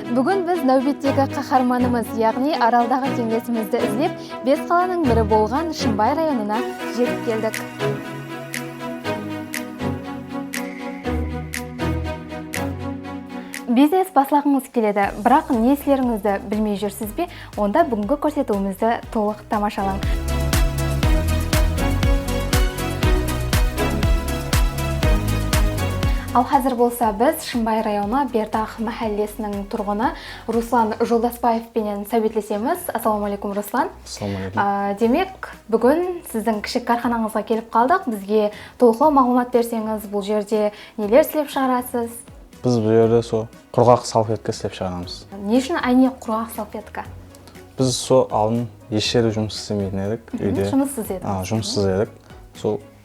Бүгін біз нәубеттегі қаһарманымыз, яғни Аралдағы теңдесімізді іздеп, бес қаланың бірі болған Шымбай районына жетіп келдік. Бизнес баслағыңыз келеді, бірақ не істеріңізді білмей жүрсіз бе? Онда бүгінгі көрсетуімізді толық тамашалаң. Ал қазір болса біз Шымбай районы Бердақ мәхәллесінің тұрғыны Руслан Жолдаспаевпенен сөйлесеміз. Ассалаумалейкум, Руслан. Ассалаумалейкум. Демек, бүгін сіздің кішік карханаңызға келіп қалдық. Бізге толық мағлұмат берсеңіз, бұл жерде нелер істеп шығарасыз? Біз бұл жерде құрғақ салфетка істеп шығарамыз. Не үшін айне құрғақ салфетка? Біз алдын еш жерде жұмыс істемейтін едік. Жұмыссыз едік. Жұмыссыз едік.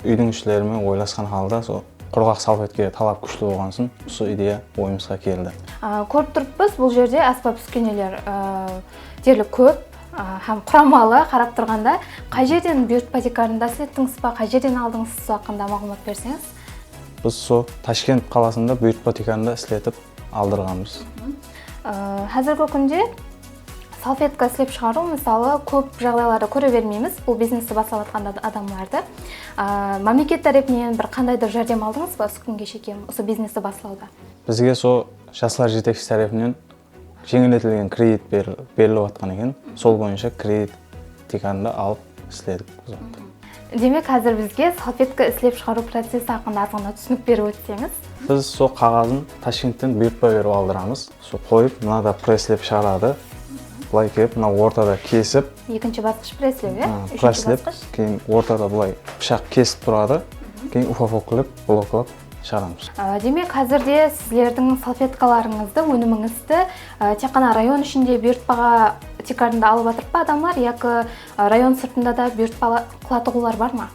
Үйдің ішілерімен ойласқан халда құрғақ салфетке талап күшті болғансын, сол идея ойымызға келді. Көріп тұрыппыз, бұл жерде аспап үскенелер дерлік көп, һәм құрамалы. Қарап тұрғанда, қай жерден бұйыртпа декарында істеттіңіз ба, қай жерден алдыңыз хақында мағлұмат берсеңіз? Біз Ташкент қаласында бұйыртпа декарында істетіп алдырғанбыз. Қазіргі күнде салфетка істеп шығару, мысалы, көп жағдайларды көре бермейміз, бұл бизнесті бастап жатқан адамдарды. Мемлекет тарапынан бір қандайдыр жәрдем алдыңыз ба осы күнге шейін осы бизнесті бастауда? Бізге жастар жетекшісі тарапынан жеңілдетілген кредит беріліп жатқан екен. Сол бойынша кредит декарында алып істедік. Демек, қазір бізге салфетка істеп шығару процесі хақында азғана түсінік беріп өтсеңіз? Біз қағазын Ташкенттен бұйыртпа беріп алдырамыз. Қойып, мынада пресслеп шығарады. Бұлай келіп, ортада кесіп. Екінші басқыш пресслеп, е? Пресслеп, кейін ортада бұлай пышақ кесіп тұрады. Кейін упаковкалап, блоклап шығарамыз. Демек, қазірде сіздердің салфеткаларыңызды, өніміңізді тек қана район ішінде бұйыртпаға декарында алып жатыр па адамдар, яки район сыртында да бұйыртпа қылатығулар бар ма?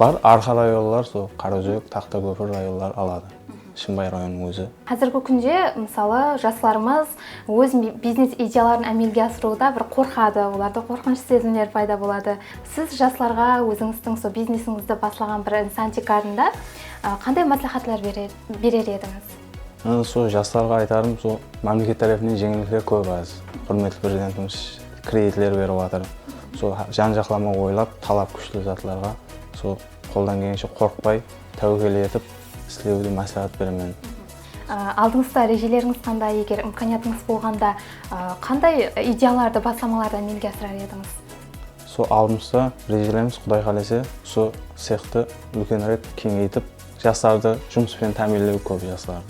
Бар, арқа районлар, Қараөзек, Тақтакөпір районлар алады. Шымбай районының өзі. Қазіргі күнде, мысалы, жастарымыз өз бизнес идеяларын әмелге асыруда бір қорқады, оларда қорқыныш сезімдер пайда болады. Сіз жастарға өзіңіздің бизнесіңізді бастаған бір инсан декарында қандай маслихатлар берер едіңіз? Жастарға айтарым, мемлекет тарапынан жеңілдіктер көп аз. Құрметті президентіміз кредитлер беріп жатыр. Жан-жақлама ойлап, талап күшті затларға қолдан келгенше қорықпай, тәуекел етіп істеуді мәслихат беремін. Алдыңызда ережелеріңіз қандай, егер имканиятыңыз болғанда, қандай идеяларды, бастамаларды әмелге асырар едіңіз? Алдымызда ережелеріміз, Құдай қаласа, цехты үлкенірек кеңейтіп, жастарды жұмыспен тәмінлеу көп жастарды.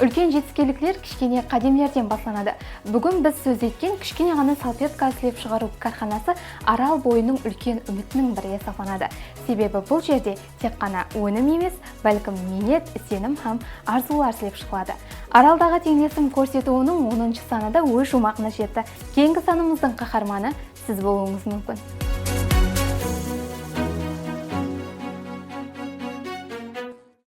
Үлкен жетістіккерліктер кішкене қадемлерден басланады. Бүгін біз сөз еткен кішкене ғана салфетка істеп шығару карханасы Арал бойының үлкен үмітінің бірі саналады. Себебі бұл жерде тек қана өнім емес, бәлкім ниет, сенім һәм арзулар істеп шығады. Аралдағы теңдесім көрсетуінің 10-шы санында өз жұмағына жетті. Кейінгі санымыздың қаһарманы сіз болуыңыз мүмкін.